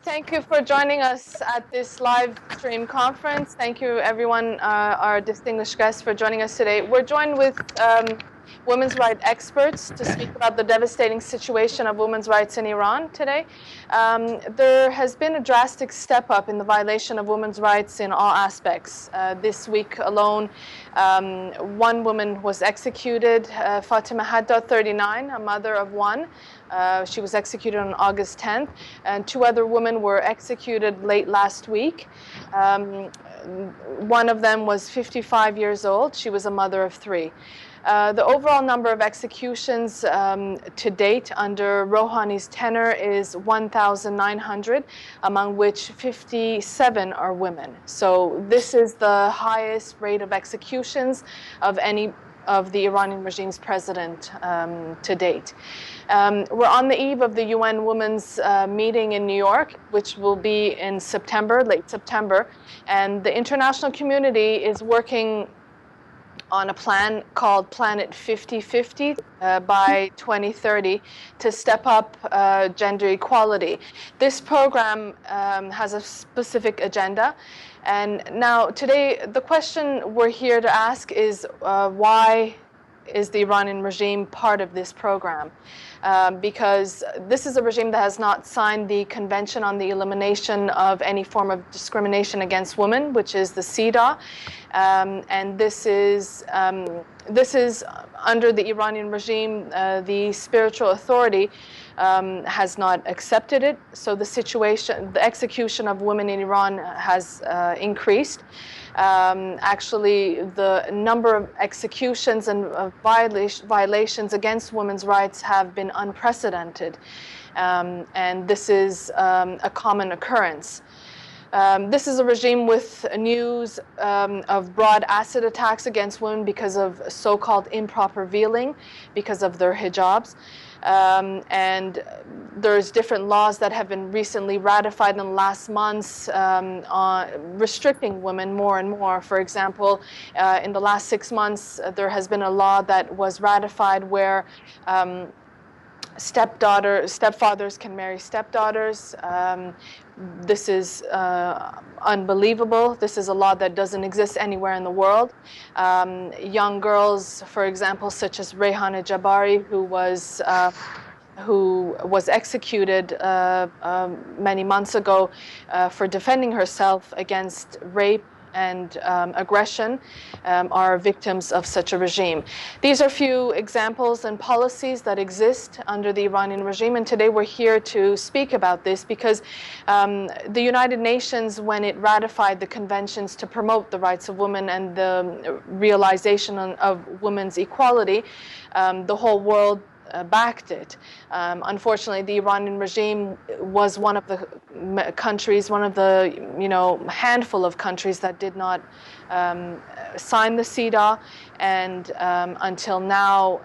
Thank you for joining us at this live stream conference. Thank you, everyone, our distinguished guests, for joining us today. We're joined with women's rights experts to speak about the devastating situation of women's rights in Iran today. There has been a drastic step up in the violation of women's rights in all aspects. This week alone, one woman was executed, Fatima Haddad, 39, a mother of one. She was executed on August 10th, and two other women were executed late last week. One of them was 55 years old. She was a mother of three. The overall number of executions to date under Rouhani's tenure is 1,900, among which 57 are women. So this is the highest rate of executions of any of the Iranian regime's president to date. We're on the eve of the UN Women's meeting in New York, which will be in September, late September, and the international community is working on a plan called Planet 50/50 by 2030 to step up gender equality. This program has a specific agenda. And now today, the question we're here to ask is why is the Iranian regime part of this program? Because this is a regime that has not signed the Convention on the Elimination of Any Form of Discrimination Against Women, which is the CEDAW. And this is under the Iranian regime, the spiritual authority has not accepted it. So the execution of women in Iran has increased. Actually, the number of executions and violations against women's rights have been unprecedented. And this is a common occurrence. This is a regime with news of broad acid attacks against women because of so-called improper veiling, because of their hijabs. And there's different laws that have been recently ratified in the last months on restricting women more and more. For example, in the last 6 months, there has been a law that was ratified where stepfathers can marry stepdaughters. This is unbelievable. This is a law that doesn't exist anywhere in the world. Young girls, for example, such as Rehana Jabari, who was executed many months ago for defending herself against rape and aggression, are victims of such a regime. These are few examples and policies that exist under the Iranian regime, and today we're here to speak about this because the United Nations, when it ratified the conventions to promote the rights of women and the realization of women's equality, the whole world backed it. Unfortunately, the Iranian regime was one of the countries, one of the handful of countries that did not sign the CEDAW, and until now,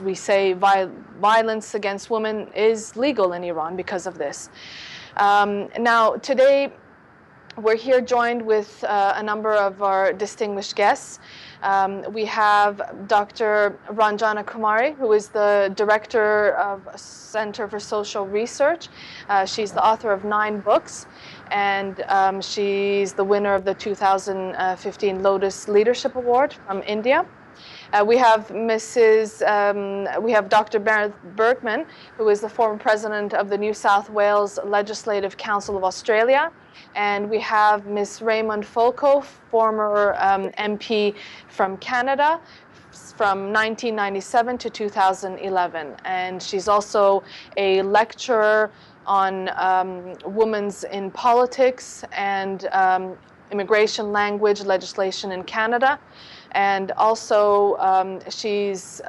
we say violence against women is legal in Iran because of this. Now, today, we're here joined with a number of our distinguished guests. We have Dr. Ranjana Kumari, who is the director of Center for Social Research. She's the author of 9 books, and she's the winner of the 2015 Lotus Leadership Award from India. We have Dr. Meredith Bergman, who is the former president of the New South Wales Legislative Council of Australia. And we have Ms. Raymond Folco, former MP from Canada, from 1997 to 2011. And she's also a lecturer on women's in politics and immigration language legislation in Canada. And also, she's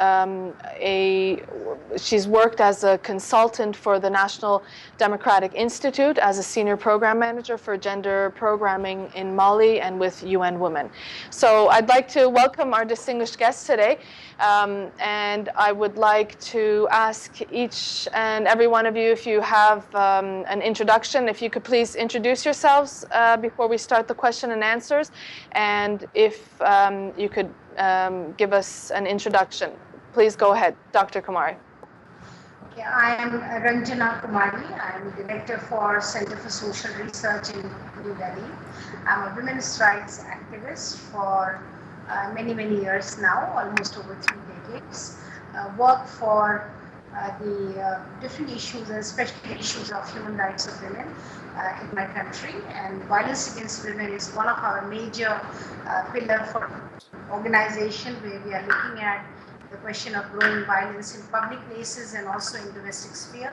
worked as a consultant for the National Democratic Institute as a senior program manager for gender programming in Mali and with UN Women. So I'd like to welcome our distinguished guests today. And I would like to ask each and every one of you, if you have an introduction, if you could please introduce yourselves before we start the question and answers. And if you could give us an introduction. Please go ahead, Dr. Kumari. Yeah, I am Ranjana Kumari. I am Director for Center for Social Research in New Delhi. I'm a women's rights activist for many years now, almost over 3 decades. Work for the different issues, especially issues of human rights of women in my country. And violence against women is one of our major pillar for organization, where we are looking at the question of growing violence in public places and also in domestic sphere.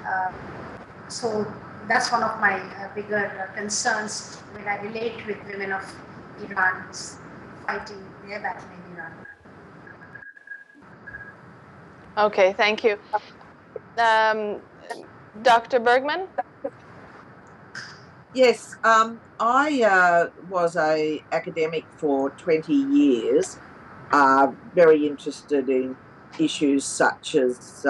Uh, so that's one of my bigger concerns when I relate with women of Iran fighting their battle in Iran. Okay, thank you. Dr. Bergman? Yes, I was a academic for 20 years, very interested in issues such as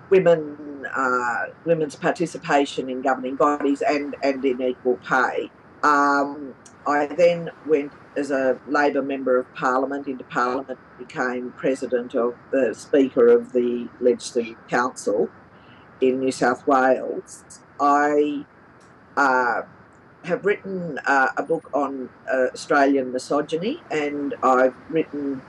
women's participation in governing bodies and in equal pay. I then went as a Labor Member of Parliament into Parliament, became President of the Speaker of the Legislative Council in New South Wales. I have written a book on Australian misogyny, and I've written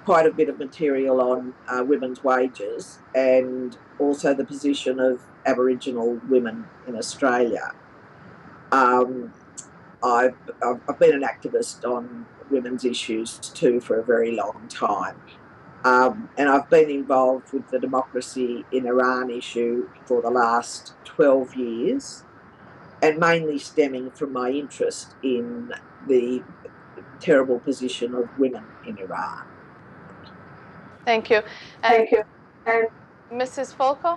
quite a bit of material on women's wages and also the position of Aboriginal women in Australia. I've been an activist on women's issues too for a very long time. And I've been involved with the democracy in Iran issue for the last 12 years, and mainly stemming from my interest in the terrible position of women in Iran. Thank you. And Mrs. Folco?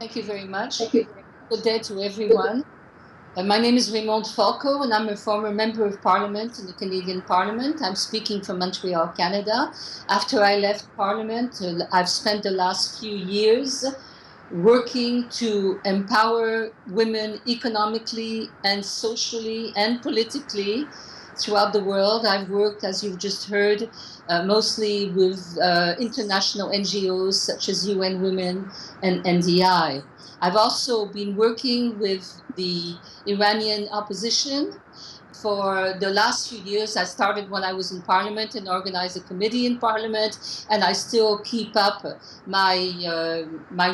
Thank you very much. Good day to everyone. My name is Raymond Falco, and I'm a former Member of Parliament in the Canadian Parliament. I'm speaking from Montreal, Canada. After I left Parliament, I've spent the last few years working to empower women economically and socially and politically throughout the world. I've worked, as you've just heard, mostly with international NGOs such as UN Women and NDI. I've also been working with the Iranian opposition for the last few years. I started when I was in Parliament and organized a committee in Parliament, and I still keep up my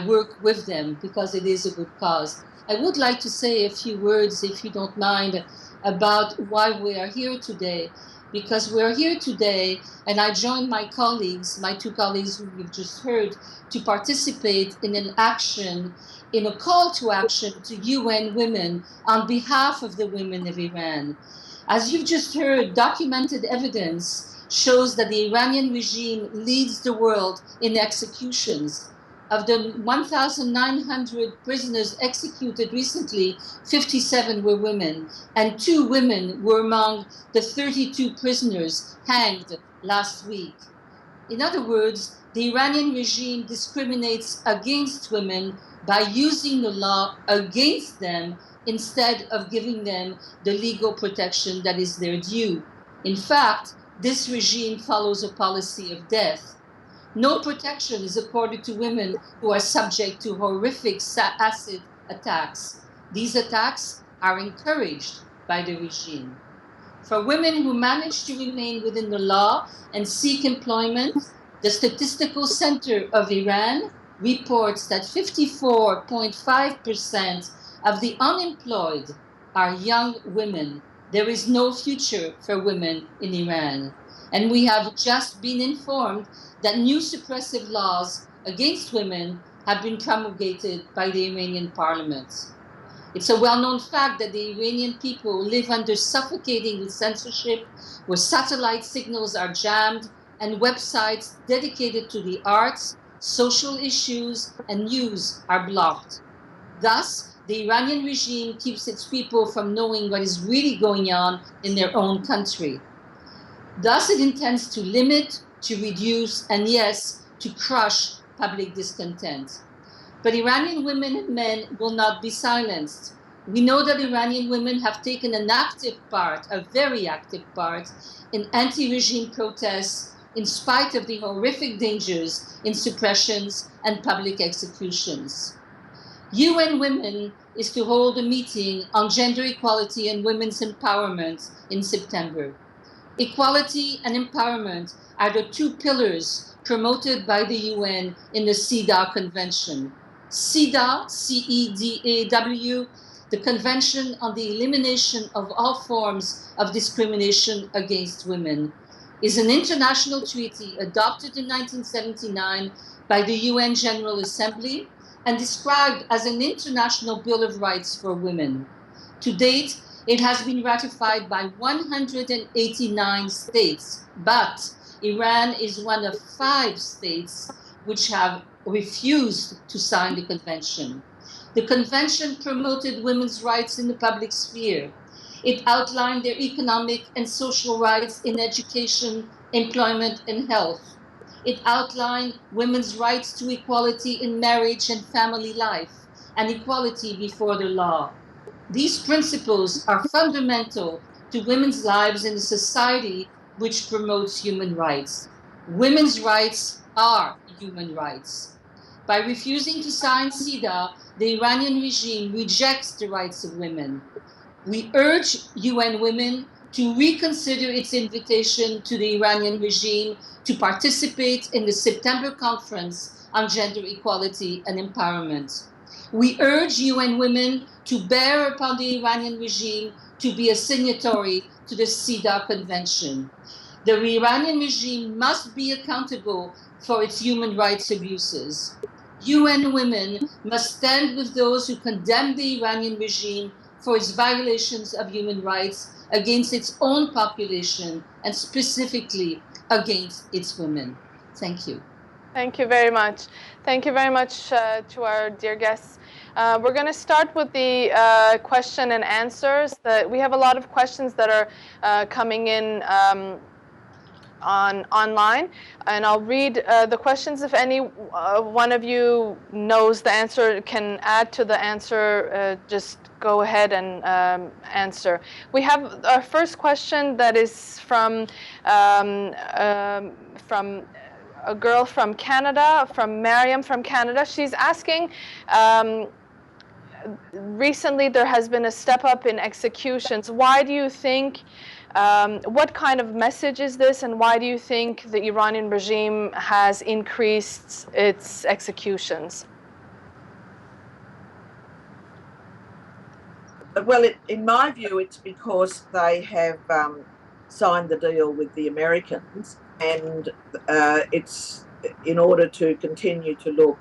work with them because it is a good cause. I would like to say a few words, if you don't mind, about why we are here today. Because we're here today, and I joined my colleagues, my two colleagues who you've just heard, to participate in an action, in a call to action to UN Women on behalf of the women of Iran. As you've just heard, documented evidence shows that the Iranian regime leads the world in executions. Of the 1,900 prisoners executed recently, 57 were women, and 2 women were among the 32 prisoners hanged last week. In other words, the Iranian regime discriminates against women by using the law against them instead of giving them the legal protection that is their due. In fact, this regime follows a policy of death. No protection is accorded to women who are subject to horrific acid attacks. These attacks are encouraged by the regime. For women who manage to remain within the law and seek employment, the Statistical Center of Iran reports that 54.5% of the unemployed are young women. There is no future for women in Iran. And we have just been informed that new suppressive laws against women have been promulgated by the Iranian parliament. It's a well-known fact that the Iranian people live under suffocating censorship, where satellite signals are jammed and websites dedicated to the arts, social issues, and news are blocked. Thus, the Iranian regime keeps its people from knowing what is really going on in their own country. Thus, it intends to limit, to reduce, and yes, to crush public discontent. But Iranian women and men will not be silenced. We know that Iranian women have taken an active part, a very active part, in anti-regime protests in spite of the horrific dangers in suppressions and public executions. UN Women is to hold a meeting on gender equality and women's empowerment in September. Equality and empowerment are the two pillars promoted by the UN in the CEDAW Convention. CEDAW, C-E-D-A-W, the Convention on the Elimination of All Forms of Discrimination Against Women, is an international treaty adopted in 1979 by the UN General Assembly and described as an international Bill of Rights for women. To date, it has been ratified by 189 states, but Iran is one of 5 states which have refused to sign the convention. The convention promoted women's rights in the public sphere. It outlined their economic and social rights in education, employment, and health. It outlined women's rights to equality in marriage and family life, and equality before the law. These principles are fundamental to women's lives in a society which promotes human rights. Women's rights are human rights. By refusing to sign CEDAW, the Iranian regime rejects the rights of women. We urge UN Women to reconsider its invitation to the Iranian regime to participate in the September conference on gender equality and empowerment. We urge UN Women to bear upon the Iranian regime to be a signatory to the CEDAW Convention. The Iranian regime must be accountable for its human rights abuses. UN Women must stand with those who condemn the Iranian regime for its violations of human rights against its own population and specifically against its women. Thank you. Thank you very much. Thank you very much to our dear guests. We're going to start with the question and answers. We have a lot of questions that are coming in online, and I'll read the questions. If any one of you knows the answer, can add to the answer, just go ahead and answer. We have our first question that is from a girl from Canada, from Mariam from Canada. She's asking, recently there has been a step up in executions. Why do you think, what kind of message is this, and why do you think the Iranian regime has increased its executions? Well, in my view, it's because they have signed the deal with the Americans, and it's in order to continue to look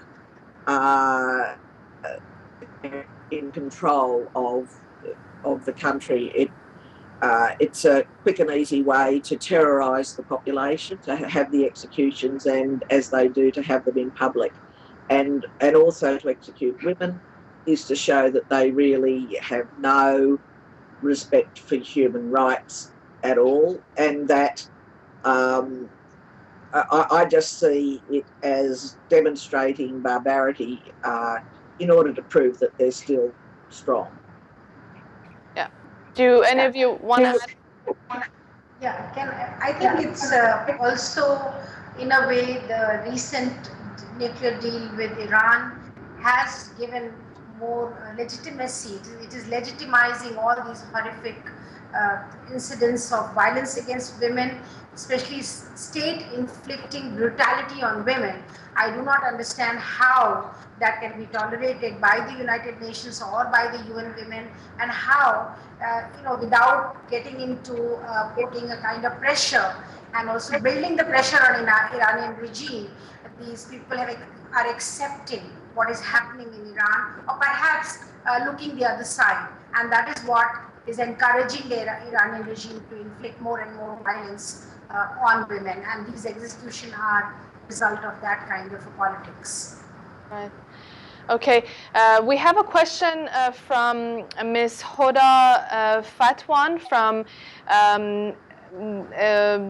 in control of the country. It's a quick and easy way to terrorise the population, to have the executions, and as they do, to have them in public, and also to execute women is to show that they really have no respect for human rights at all, and that I just see it as demonstrating barbarity in order to prove that they're still strong. Yeah. Do any of you want to add? Yeah, I think it's also, in a way, the recent nuclear deal with Iran has given more legitimacy. It is legitimizing all these horrific incidents of violence against women, especially state inflicting brutality on women. I do not understand how that can be tolerated by the United Nations or by the UN Women, and how, without getting into putting a kind of pressure and also building the pressure on Iranian regime, these people are accepting what is happening in Iran, or perhaps looking the other side, and that is what is encouraging the Iranian regime to inflict more and more violence on women, and these executions are a result of that kind of politics. Right. Okay. We have a question from Ms. Hoda Fatwan from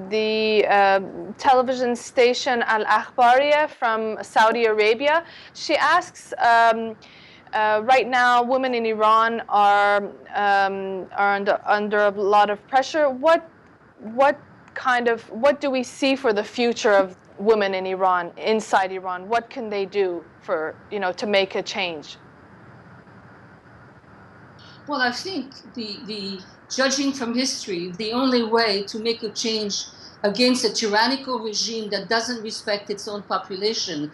the television station Al Akhbariya from Saudi Arabia. She asks, right now women in Iran are under a lot of pressure. What what do we see for the future of women in Iran, inside Iran? What can they do for, to make a change? Well, I think the judging from history, the only way to make a change against a tyrannical regime that doesn't respect its own population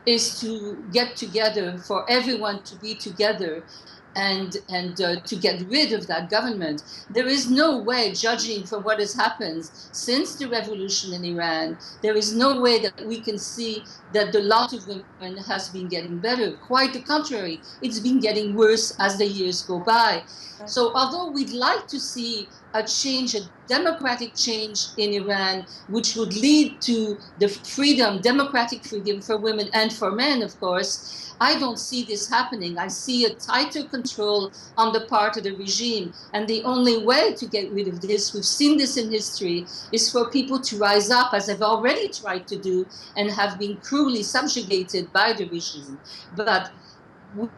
is to get together, for everyone to be together and to get rid of that government. There is no way, judging from what has happened since the revolution in Iran, there is no way that we can see that the lot of women has been getting better. Quite the contrary, it's been getting worse as the years go by. So although we'd like to see a change, a democratic change in Iran, which would lead to the freedom, democratic freedom for women and for men, of course, I don't see this happening. I see a tighter control on the part of the regime. And the only way to get rid of this, we've seen this in history, is for people to rise up, as they've already tried to do, and have been cruelly subjugated by the regime. But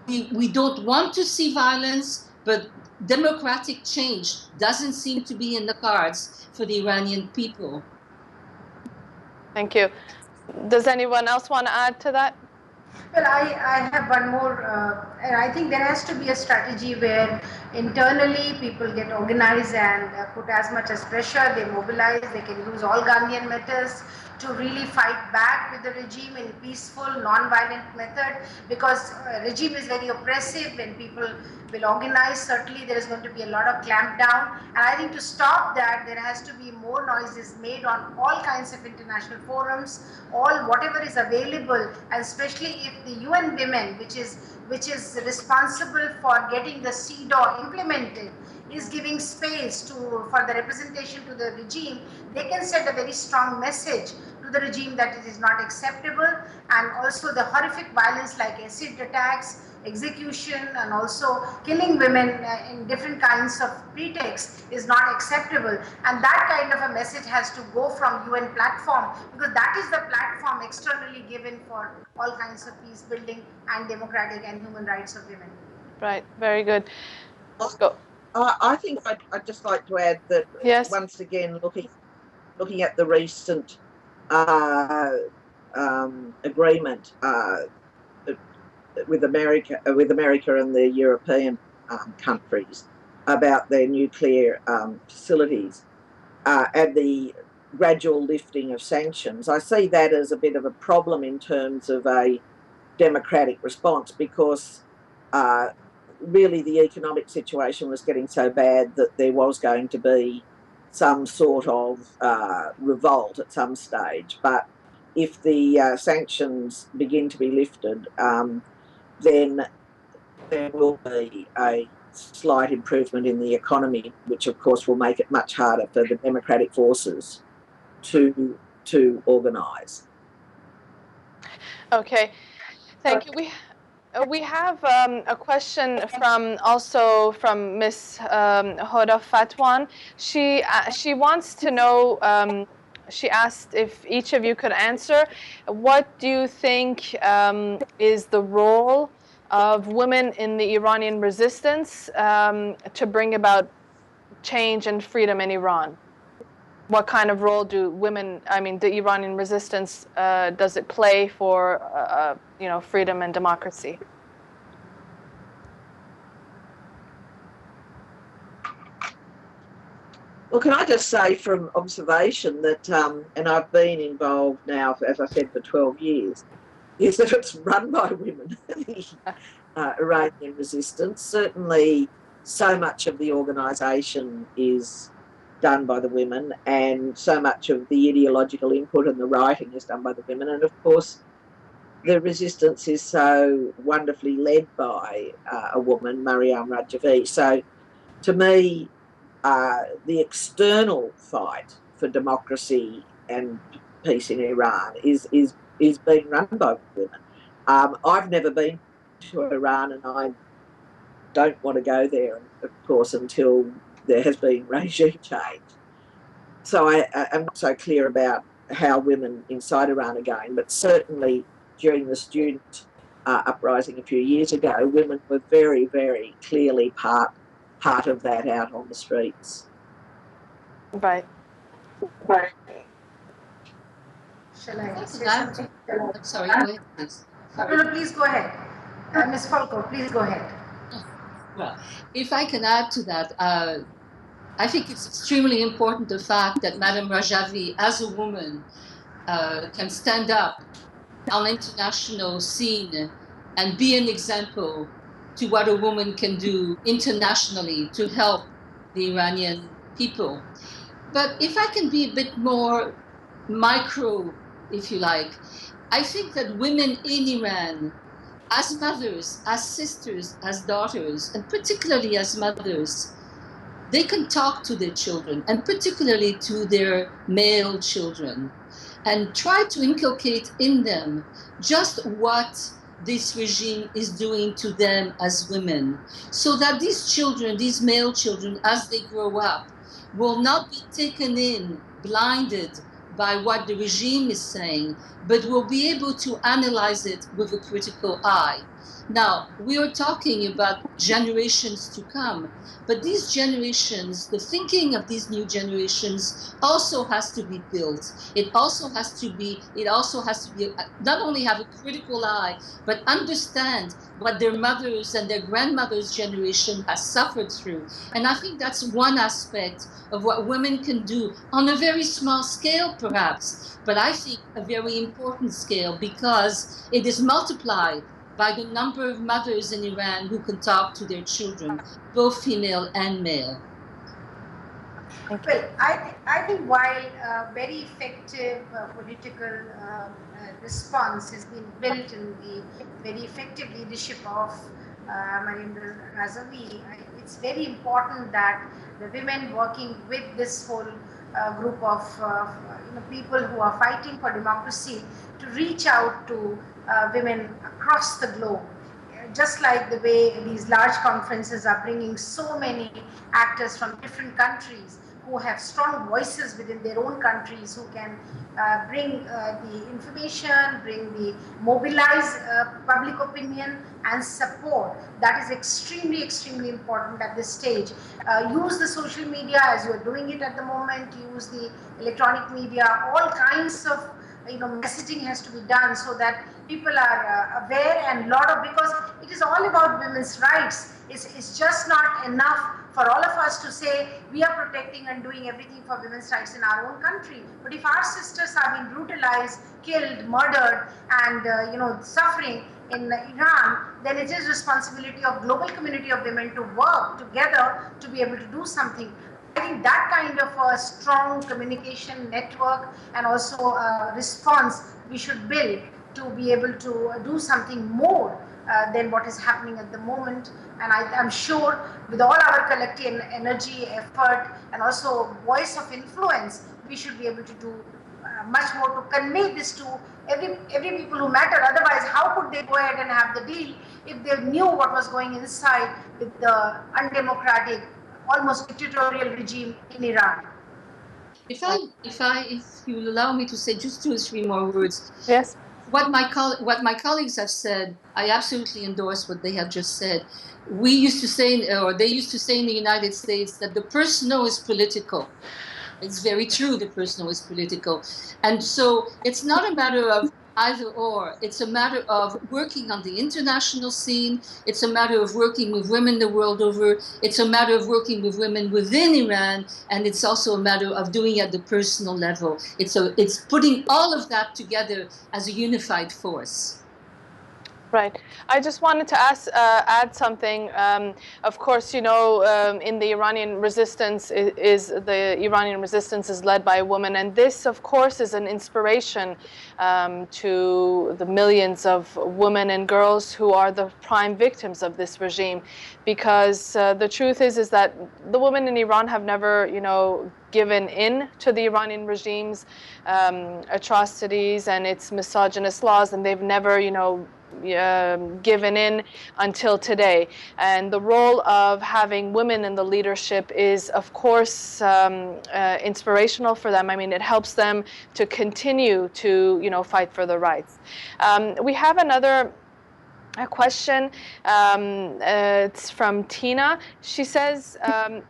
we don't want to see violence, but democratic change doesn't seem to be in the cards for the Iranian people. Thank you. Does anyone else want to add to that? Well, I have one more, and I think there has to be a strategy where internally people get organized and put as much as pressure, they mobilize, they can use all Gandhian methods to really fight back with the regime in peaceful, non-violent method, because regime is very oppressive. When people will organize, certainly there is going to be a lot of clampdown, and I think to stop that there has to be more noises made on all kinds of international forums, all whatever is available, and especially if the UN Women, which is responsible for getting the CEDAW implemented, is giving space for the representation to the regime, they can send a very strong message to the regime that it is not acceptable, and also the horrific violence like acid attacks, execution, and also killing women in different kinds of pretexts is not acceptable. And that kind of a message has to go from UN platform, because that is the platform externally given for all kinds of peace building and democratic and human rights of women. Right, very good. Let's go. I think I'd just like to add that, yes, once again, looking at the recent agreement with America and the European countries about their nuclear facilities and the gradual lifting of sanctions, I see that as a bit of a problem in terms of a democratic response, because really the economic situation was getting so bad that there was going to be some sort of revolt at some stage. But if the sanctions begin to be lifted, then there will be a slight improvement in the economy, which of course will make it much harder for the democratic forces to organise. Okay, thank you. We have a question from Miss Hoda Fatwan. She wants to know. She asked if each of you could answer. What do you think is the role of women in the Iranian resistance to bring about change and freedom in Iran? What kind of role do women, the Iranian resistance, does it play for, freedom and democracy? Well, can I just say from observation that, and I've been involved now, as I said, for 12 years, is that it's run by women, the Iranian resistance. Certainly so much of the organisation is done by the women, and so much of the ideological input and the writing is done by the women. And of course, the resistance is so wonderfully led by a woman, Mariam Rajavi. So to me, the external fight for democracy and peace in Iran is being run by women. I've never been to Iran, and I don't want to go there, of course, until there has been regime change. So I am not so clear about how women inside Iran are going, but certainly during the student uprising a few years ago, women were very, very clearly part of that out on the streets. Right. Shall I That's say that. something? I'm sorry, go ahead, please. No, no, please go ahead. Ms. Falco, please go ahead. Well, if I can add to that, I think it's extremely important the fact that Madame Rajavi, as a woman, can stand up on international scene and be an example to what a woman can do internationally to help the Iranian people. But if I can be a bit more micro, if you like, I think that women in Iran, as mothers, as sisters, as daughters, and particularly as mothers, they can talk to their children, and particularly to their male children, and try to inculcate in them just what this regime is doing to them as women, so that these children, these male children, as they grow up, will not be taken in, blinded by what the regime is saying, but will be able to analyze it with a critical eye. Now, we are talking about generations to come, but these generations, the thinking of these new generations also has to be built. It also has to be not only have a critical eye, but understand what their mothers and their grandmothers' generation has suffered through. And I think that's one aspect of what women can do on a very small scale, perhaps, but I think a very important scale, because it is multiplied by the number of mothers in Iran who can talk to their children, both female and male. Well, I think while very effective political response has been built in the very effective leadership of Mariam Razavi, it's very important that the women working with this whole group of people who are fighting for democracy to reach out to women across the globe, just like the way these large conferences are bringing so many actors from different countries who have strong voices within their own countries, who can bring the information, mobilize public opinion and support. That is extremely, extremely important at this stage. Use the social media as you're doing it at the moment, use the electronic media, all kinds of messaging has to be done so that people are aware, and lot of, because it is all about women's rights. It's just not enough for all of us to say we are protecting and doing everything for women's rights in our own country, but if our sisters are being brutalized, killed, murdered, and suffering in Iran, then it is responsibility of global community of women to work together to be able to do something. I think that kind of a strong communication network and also response we should build to be able to do something more than what is happening at the moment. And I'm sure with all our collective energy, effort, and also voice of influence, we should be able to do much more to convey this to every people who matter. Otherwise, how could they go ahead and have the deal if they knew what was going inside with the undemocratic, almost dictatorial regime in Iran? If you will allow me to say just 2 or 3 more words. Yes. What my colleagues have said, I absolutely endorse what they have just said. We used to say, or they used to say in the United States, that the personal is political. It's very true, the personal is political. And so it's not a matter of either or. It's a matter of working on the international scene. It's a matter of working with women the world over. It's a matter of working with women within Iran. And it's also a matter of doing it at the personal level. It's putting all of that together as a unified force. Right. I just wanted to add something. Of course, in the Iranian resistance the Iranian resistance is led by a woman, and this, of course, is an inspiration to the millions of women and girls who are the prime victims of this regime, because the truth is that the women in Iran have never, given in to the Iranian regime's atrocities and its misogynist laws, and they've never, given in until today. And the role of having women in the leadership is, of course, inspirational for them. I mean, it helps them to continue to, fight for the rights. We have another a question. It's from Tina. She says,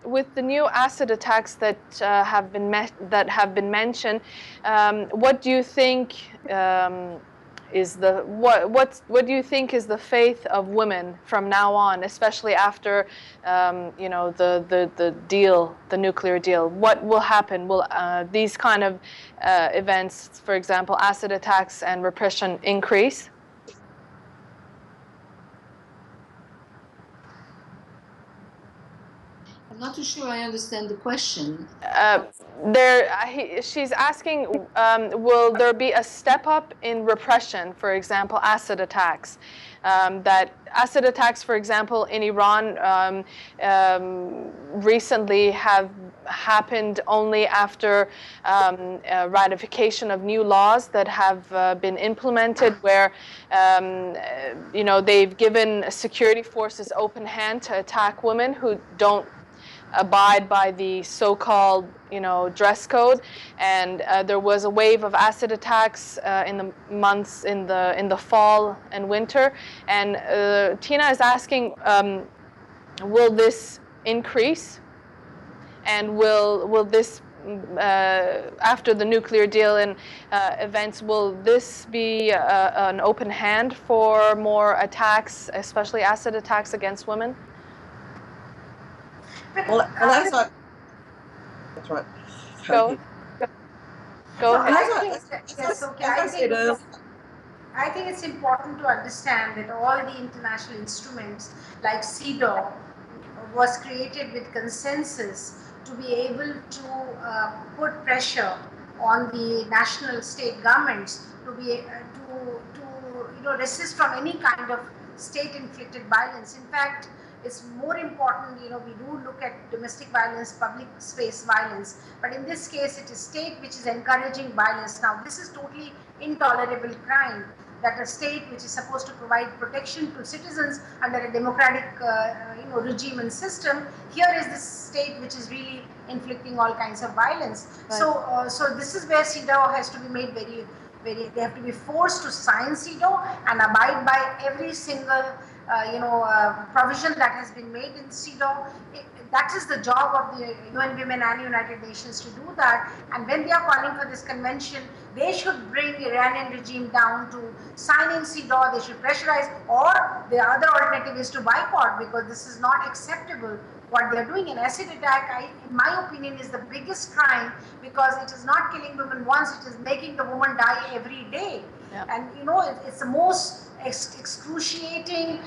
with the new acid attacks that have been mentioned, what do you think is the what do you think is the fate of women from now on, especially after the deal, the nuclear deal? What will happen? Will these kind of events, for example, acid attacks and repression, increase? I'm not too sure I understand the question. She's asking, will there be a step up in repression, for example, acid attacks? That acid attacks, for example, in Iran recently have happened only after ratification of new laws that have been implemented, where they've given security forces open hand to attack women who don't abide by the so-called dress code, and there was a wave of acid attacks in the months in the fall and winter, and Tina is asking, will this increase, and will this after the nuclear deal and events, will this be an open hand for more attacks, especially acid attacks against women? Well, that's right. Go ahead. As I said earlier, I think it's important to understand that all the international instruments like CEDAW was created with consensus to be able to put pressure on the national state governments to be to resist from any kind of state-inflicted violence. In fact, it's more important, we do look at domestic violence, public space violence, but in this case it is state which is encouraging violence. Now this is totally intolerable crime, that a state which is supposed to provide protection to citizens under a democratic regime and system, here is this state which is really inflicting all kinds of violence. Right. So this is where CEDAW has to be made very, they have to be forced to sign CEDAW and abide by every single provision that has been made in CEDAW. That is the job of the UN Women and United Nations to do that. And when they are calling for this convention, they should bring the Iranian regime down to signing CEDAW. They should pressurize, or the other alternative is to boycott, because this is not acceptable. What they are doing, an acid attack, in my opinion, is the biggest crime, because it is not killing women once, it is making the woman die every day. Yep. And it's the most excruciating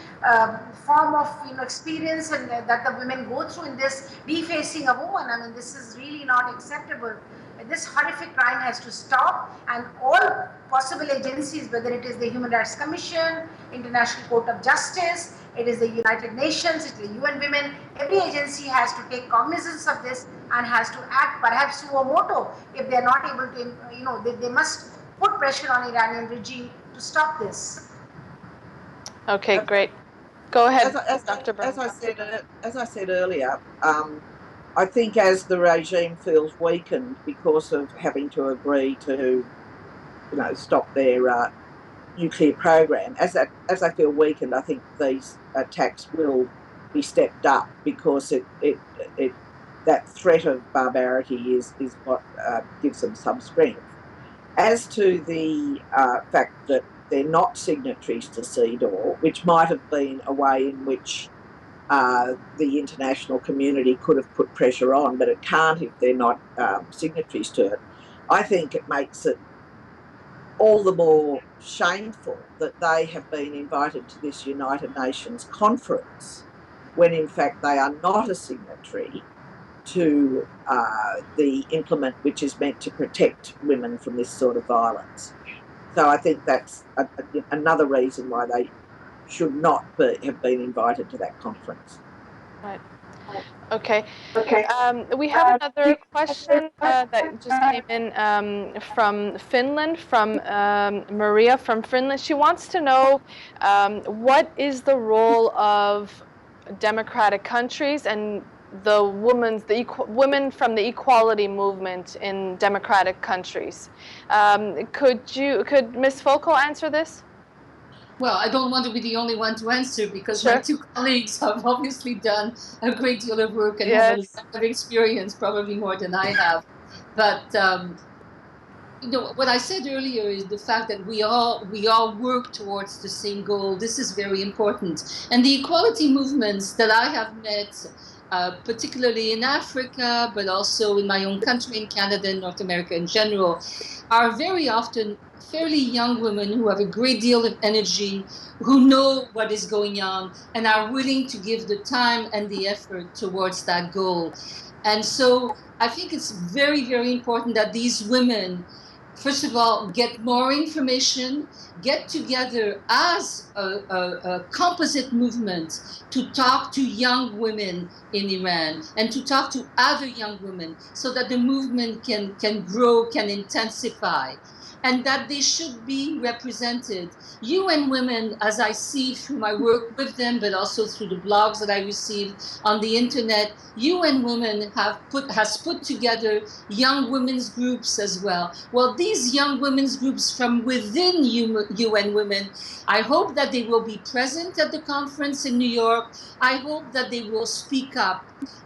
form of experience and that the women go through in this defacing a woman. I mean, this is really not acceptable. This horrific crime has to stop, and all possible agencies, whether it is the Human Rights Commission, International Court of Justice, it is the United Nations, it is the UN Women, every agency has to take cognizance of this and has to act, perhaps suo moto, if they are not able to, they must put pressure on Iranian regime to stop this. Okay, great. Go ahead, Dr. Burns. As I said earlier, I think as the regime feels weakened because of having to agree to, stop their nuclear program, as they feel weakened, I think these attacks will be stepped up, because that threat of barbarity is what gives them some strength. As to the fact that they're not signatories to CEDAW, which might have been a way in which the international community could have put pressure on, but it can't if they're not signatories to it. I think it makes it all the more shameful that they have been invited to this United Nations conference when in fact they are not a signatory to the implement which is meant to protect women from this sort of violence. So I think that's another reason why they should not have been invited to that conference. Right. Okay. We have another question that just came in from Finland, from Maria from Finland. She wants to know what is the role of democratic countries and the women from the equality movement in democratic countries. Could Ms. Folko answer this? Well, I don't want to be the only one to answer because Sure. my two colleagues have obviously done a great deal of work and have a Yes. lot of experience, probably more than I have. But what I said earlier is the fact that we all work towards the same goal. This is very important, and the equality movements that I have met, particularly in Africa, but also in my own country, in Canada and North America in general, are very often fairly young women who have a great deal of energy, who know what is going on, and are willing to give the time and the effort towards that goal. And so I think it's very, very important that these women, first of all, get more information, get together as a composite movement to talk to young women in Iran and to talk to other young women so that the movement can grow, can intensify, and that they should be represented. UN Women, as I see through my work with them, but also through the blogs that I receive on the internet, UN Women has put together young women's groups as well. Well, these young women's groups from within UN Women, I hope that they will be present at the conference in New York. I hope that they will speak up.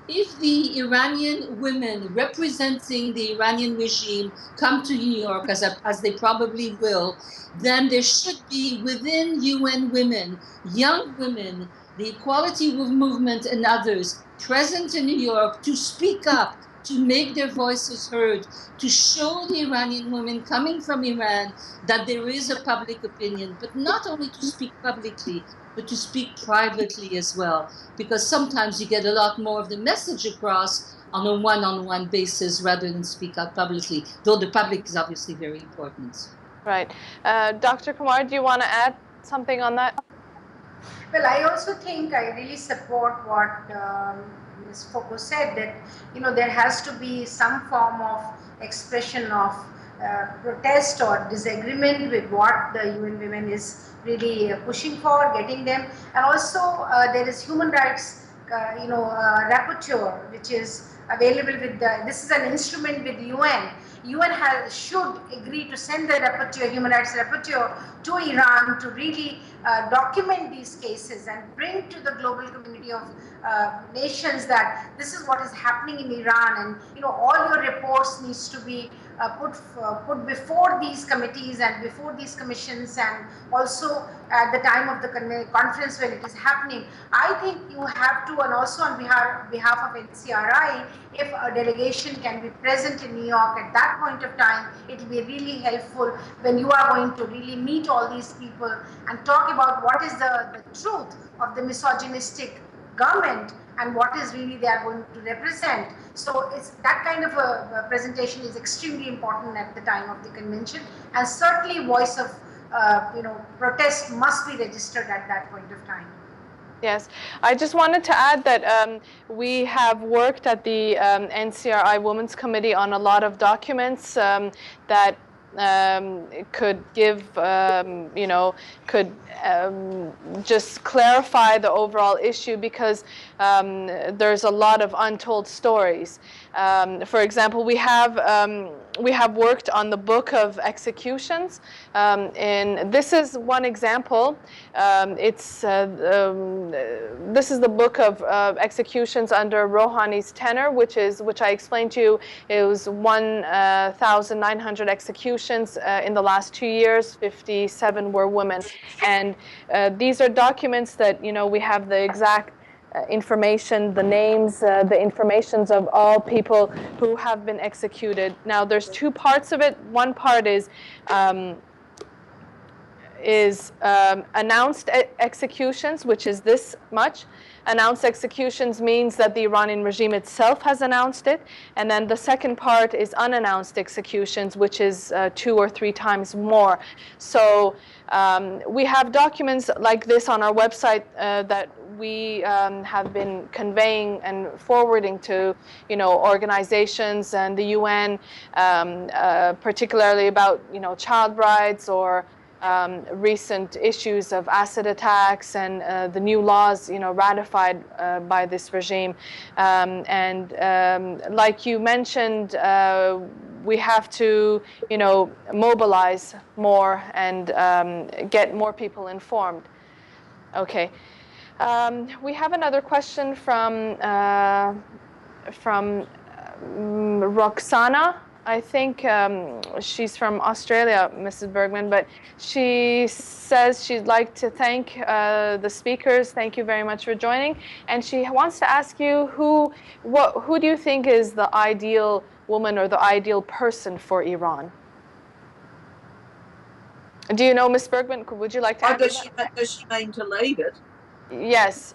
If the Iranian women representing the Iranian regime come to New York, as they probably will, then there should be within UN Women, young women, the equality movement and others present in New York to speak up, to make their voices heard, to show the Iranian women coming from Iran that there is a public opinion, but not only to speak publicly, but to speak privately as well. Because sometimes you get a lot more of the message across on a one-on-one basis rather than speak out publicly, though the public is obviously very important. Right. Dr. Kumar, do you want to add something on that? Well, I also think I really support what Ms. Foucault said, that there has to be some form of expression of protest or disagreement with what the UN Women is really pushing for, getting them, and also there is human rights, rapporteur, which is available with this is an instrument with the UN. UN should agree to send the rapporteur, human rights rapporteur, to Iran to really document these cases and bring to the global community of nations that this is what is happening in Iran, and all your reports needs to be put before these committees and before these commissions, and also at the time of the conference when it is happening. I think you have to, and also on behalf of NCRI, if a delegation can be present in New York at that point of time, it will be really helpful when you are going to really meet all these people and talk about what is the truth of the misogynistic government and what is really they are going to represent. So it's that kind of a presentation is extremely important at the time of the convention, and certainly voice of protest must be registered at that point of time. Yes, I just wanted to add that we have worked at the NCRI Women's Committee on a lot of documents that could give, could just clarify the overall issue, because there's a lot of untold stories. For example, we have worked on the book of executions, and this is one example. This is the book of executions under Rouhani's tenure, which I explained to you. It was 1,900 executions in the last 2 years. 57 were women, and these are documents that we have the exact information, the names, the informations of all people who have been executed. Now, there's two parts of it. One part is announced executions, which is this much. Announced executions means that the Iranian regime itself has announced it. And then the second part is unannounced executions, which is 2 or 3 times more. So we have documents like this on our website that we have been conveying and forwarding to organizations and the UN, particularly about child rights or recent issues of acid attacks and the new laws, ratified by this regime. And like you mentioned, we have to, mobilize more and get more people informed. Okay. We have another question from Roxana. I think she's from Australia, Mrs. Bergman, but she says she'd like to thank the speakers. Thank you very much for joining. And she wants to ask you who do you think is the ideal woman or the ideal person for Iran? Do you know, Ms. Bergman? Would you like to answer that? Does she mean to lead it? Yes.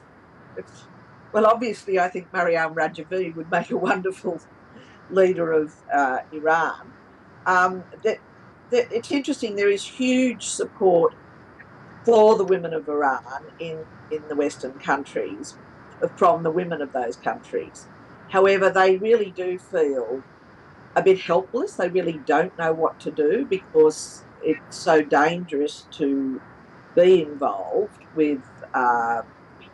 Well, obviously, I think Maryam Rajavi would make a wonderful leader of Iran. It's interesting. There is huge support for the women of Iran in the Western countries from the women of those countries. However, they really do feel a bit helpless. They really don't know what to do because it's so dangerous to be involved with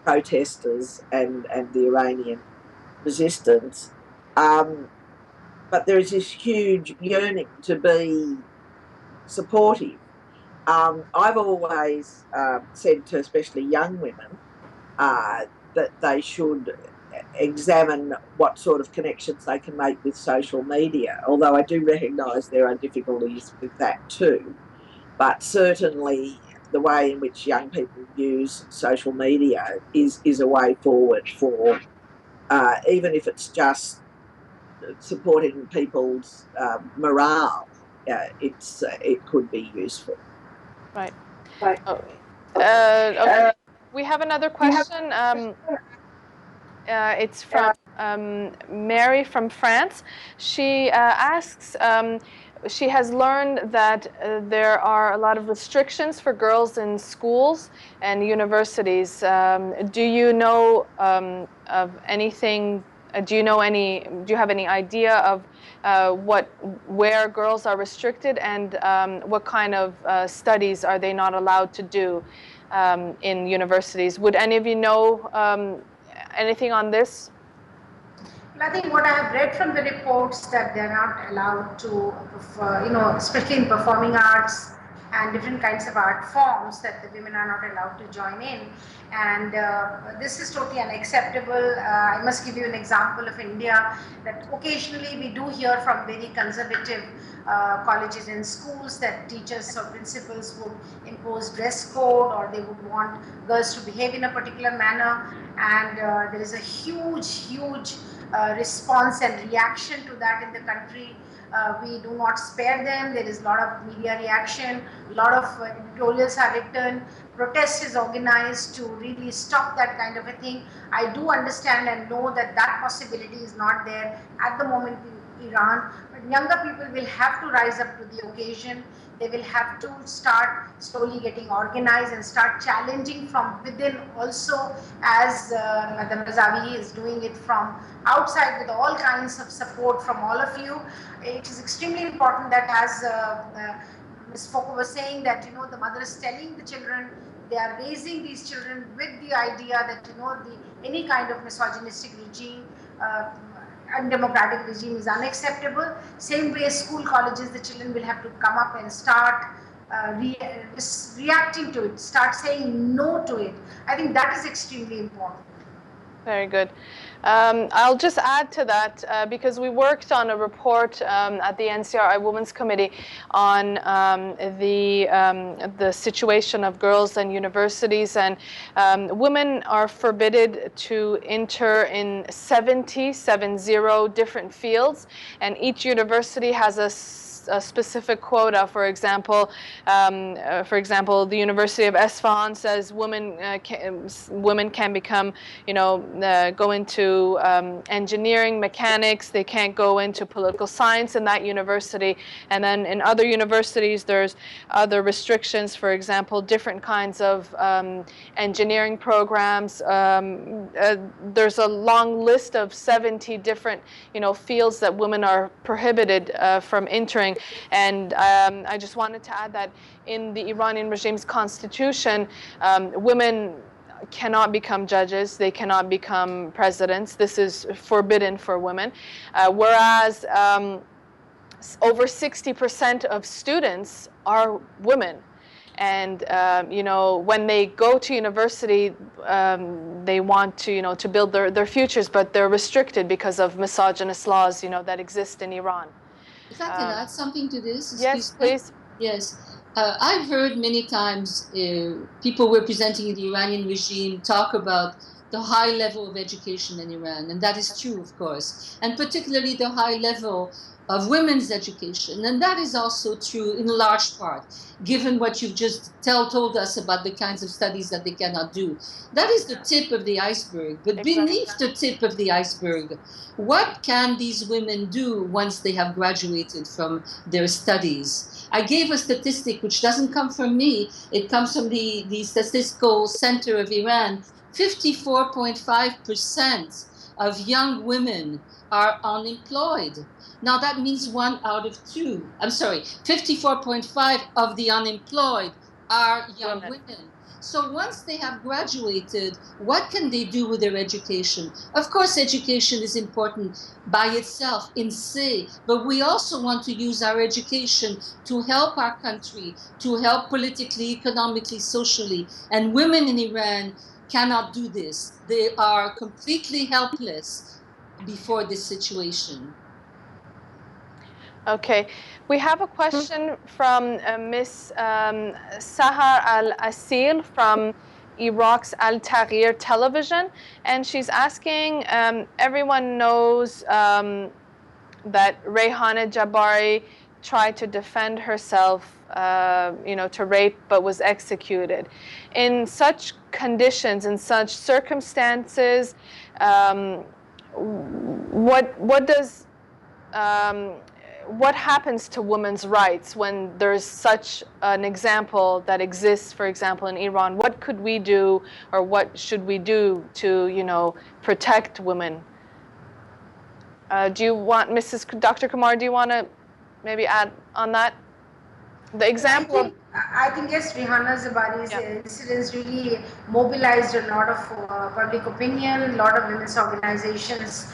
protesters and the Iranian resistance. But there is this huge yearning to be supportive. I've always said to especially young women that they should examine what sort of connections they can make with social media, although I do recognise there are difficulties with that too. But certainly the way in which young people use social media is a way forward for, even if it's just supporting people's morale, it could be useful. Right. Right. Okay. We have another question. It's from Mary from France. She asks, she has learned that there are a lot of restrictions for girls in schools and universities. Do you know of anything? Do you have any idea of where girls are restricted and what kind of studies are they not allowed to do in universities? Would any of you know anything on this? I think what I have read from the reports that they're not allowed to, especially in performing arts and different kinds of art forms, that the women are not allowed to join in. And this is totally unacceptable. I must give you an example of India, that occasionally we do hear from very conservative colleges and schools that teachers or principals would impose dress code, or they would want girls to behave in a particular manner. And there is a huge response and reaction to that in the country. We do not spare them. There is a lot of media reaction, a lot of editorials are written, protest is organized to really stop that kind of a thing. I do understand and know that that possibility is not there at the moment in Iran, but younger people will have to rise up to the occasion. They will have to start slowly getting organized and start challenging from within also, as Madam Razavi is doing it from outside with all kinds of support from all of you. It is extremely important that, as Ms. Foucault was saying, that the mother is telling the children, they are raising these children with the idea that any kind of misogynistic regime, undemocratic regime is unacceptable. Same way, school, colleges, the children will have to come up and start reacting to it, start saying no to it. I think that is extremely important. Very good. I'll just add to that because we worked on a report at the NCRI Women's Committee on the situation of girls and universities, and women are forbidden to enter in 70 different fields, and each university has a specific quota. For example, the University of Esfahan says women can become, go into engineering, mechanics. They can't go into political science in that university. And then in other universities, there's other restrictions. For example, different kinds of engineering programs. There's a long list of 70 different, fields that women are prohibited from entering. And I just wanted to add that in the Iranian regime's constitution, women cannot become judges, they cannot become presidents. This is forbidden for women. Whereas over 60% of students are women. And when they go to university, they want to to build their futures, but they're restricted because of misogynist laws that exist in Iran. If I can add something to this, Yes, please. Yes. I've heard many times people representing the Iranian regime talk about the high level of education in Iran, and that is true, of course, and particularly the high level of women's education, and that is also true in large part, given what you've just told us about the kinds of studies that they cannot do. That is the tip of the iceberg, but beneath the tip of the iceberg, what can these women do once they have graduated from their studies? I gave a statistic which doesn't come from me. It comes from the Statistical Center of Iran. 54.5% of young women are unemployed. Now that means 1 out of 2. I'm sorry, 54.5 of the unemployed are young women. So once they have graduated, what can they do with their education? Of course, education is important by itself in se, but we also want to use our education to help our country, to help politically, economically, socially. And women in Iran cannot do this. They are completely helpless before this situation. Okay, we have a question from Miss Sahar Al-Asil from Iraq's Al-Taghir television, and she's asking, everyone knows that Rayhana Jabari tried to defend herself, to rape, but was executed. In such conditions, in such circumstances, what happens to women's rights when there's such an example that exists, for example, in Iran? What could we do, or what should we do to, protect women? Do you want, Dr. Kumar, do you want to maybe add on that? The example I think yes, Rayhana Jabari's incidents really mobilized a lot of public opinion. A lot of women's organizations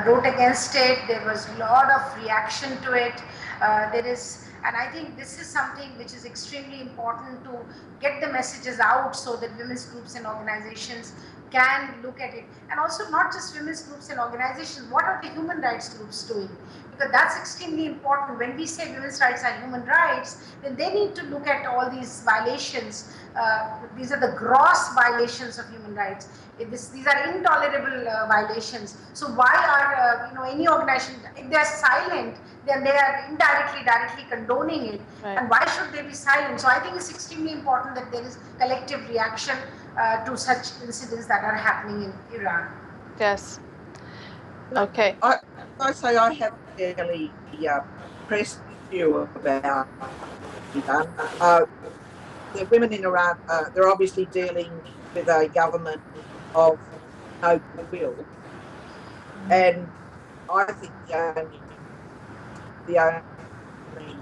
wrote against it. There was a lot of reaction to it. And I think this is something which is extremely important to get the messages out so that women's groups and organizations can look at it. And also not just women's groups and organizations, what are the human rights groups doing? Because that's extremely important. When we say women's rights are human rights, then they need to look at all these violations. These are the gross violations of human rights. These are intolerable violations. So why are any organization, if they are silent, then they are directly condoning it. Right. And why should they be silent? So I think it's extremely important that there is collective reaction to such incidents that are happening in Iran. Yes. Okay. I say I have fairly pressed view about Iran. The women in Iran, they're obviously dealing with a government of no goodwill, and I think the only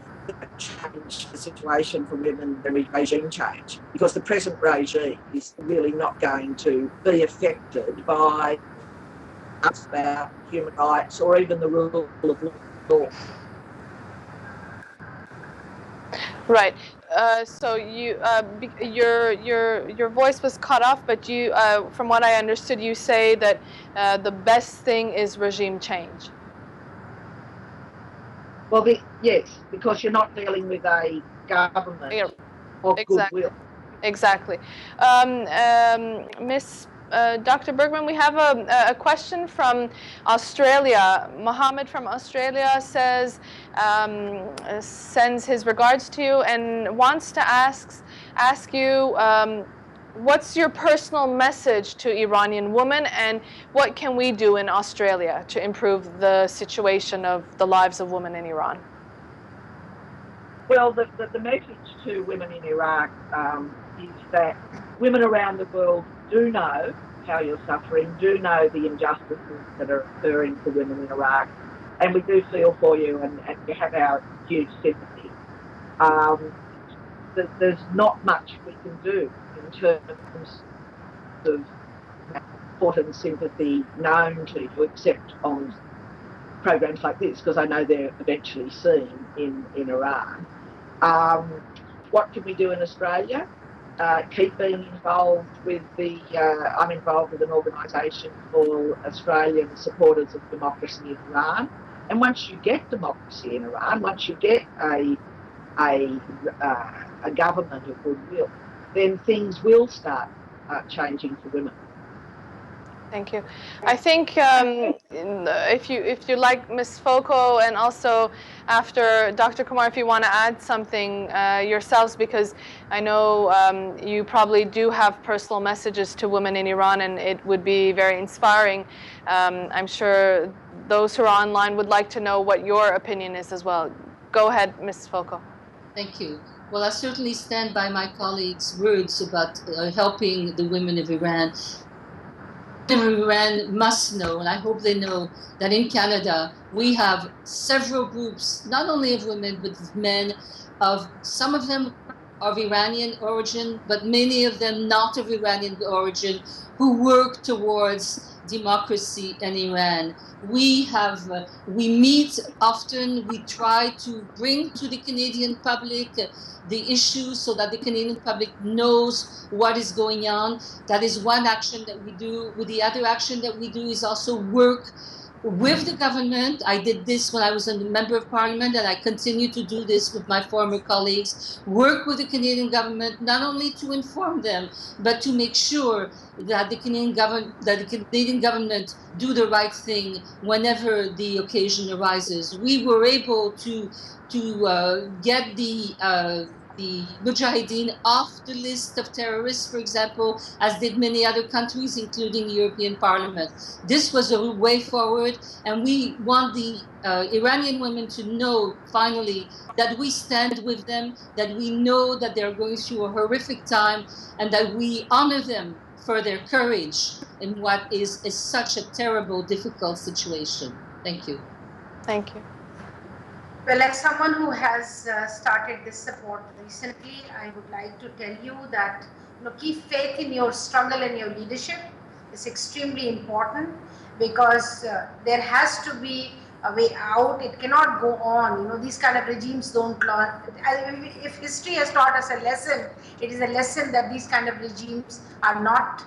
change the situation for women, there is regime change, because the present regime is really not going to be affected by us about human rights or even the rule of law. Right. So your voice was cut off, but you, from what I understood, you say that the best thing is regime change. Well, yes, because you're not dealing with a government of goodwill. Exactly. Miss Dr. Bergman, we have a question from Australia. Mohammed from Australia says, sends his regards to you and wants to ask you, what's your personal message to Iranian women, and what can we do in Australia to improve the situation of the lives of women in Iran? Well, the message to women in Iraq is that women around the world do know how you're suffering, do know the injustices that are occurring to women in Iraq, and we do feel for you, and you have our huge sympathy. There's not much we can do in terms of support and sympathy known to you, except on programs like this, because I know they're eventually seen in Iran. What can we do in Australia? Keep being involved with I'm involved with an organisation called Australian Supporters of Democracy in Iran. And once you get democracy in Iran, once you get a government of goodwill, then things will start changing for women. Thank you. I think if you like Ms. Foucault, and also after Dr. Kumar, if you want to add something yourselves, because I know you probably do have personal messages to women in Iran, and it would be very inspiring. I'm sure those who are online would like to know what your opinion is as well. Go ahead, Ms. Foucault. Thank you. Well, I certainly stand by my colleagues' words about helping the women of Iran. Iran must know, and I hope they know, that in Canada we have several groups, not only of women but of men, of some of them of Iranian origin, but many of them not of Iranian origin, who work towards democracy in Iran. We meet often. We try to bring to the Canadian public the issues so that the Canadian public knows what is going on. That is one action that we do. With the other action that we do is also work with the government. I did this when I was a member of parliament, and I continue to do this with my former colleagues. Work with the Canadian government, not only to inform them, but to make sure that the Canadian government do the right thing whenever the occasion arises. We were able to get the Mujahideen off the list of terrorists, for example, as did many other countries, including the European Parliament. This was a way forward, and we want the Iranian women to know, finally, that we stand with them, that we know that they're going through a horrific time, and that we honor them for their courage in what is such a terrible, difficult situation. Thank you. Thank you. Well, as someone who has started this support recently, I would like to tell you that keep faith in your struggle and your leadership. It's extremely important, because there has to be a way out. It cannot go on. These kind of regimes don't learn. If history has taught us a lesson, it is a lesson that these kind of regimes are not.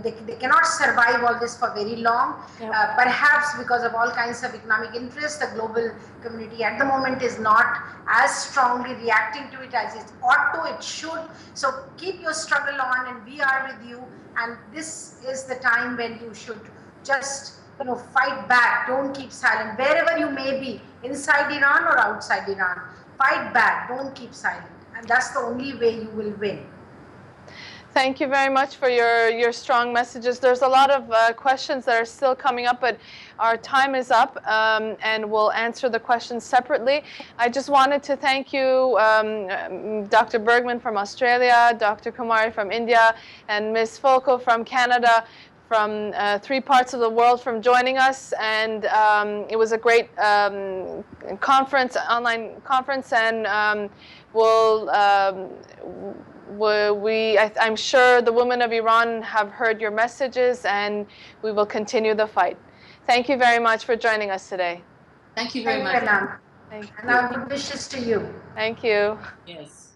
They cannot survive all this for very long. Yep. Perhaps because of all kinds of economic interests, the global community at the moment is not as strongly reacting to it as it ought to, it should. So keep your struggle on, and we are with you. And this is the time when you should just fight back. Don't keep silent. Wherever you may be, inside Iran or outside Iran, fight back. Don't keep silent. And that's the only way you will win. Thank you very much for your strong messages. There's a lot of questions that are still coming up, but our time is up, and we'll answer the questions separately. I just wanted to thank you, Dr. Bergman from Australia, Dr. Kumari from India, and Ms. Foucault from Canada, from 3 parts of the world, from joining us. And it was a great conference, online conference, and I'm sure the women of Iran have heard your messages, and we will continue the fight. Thank you very much for joining us today. Thank you very much. Thank you, and our good wishes to you. Thank you. Yes.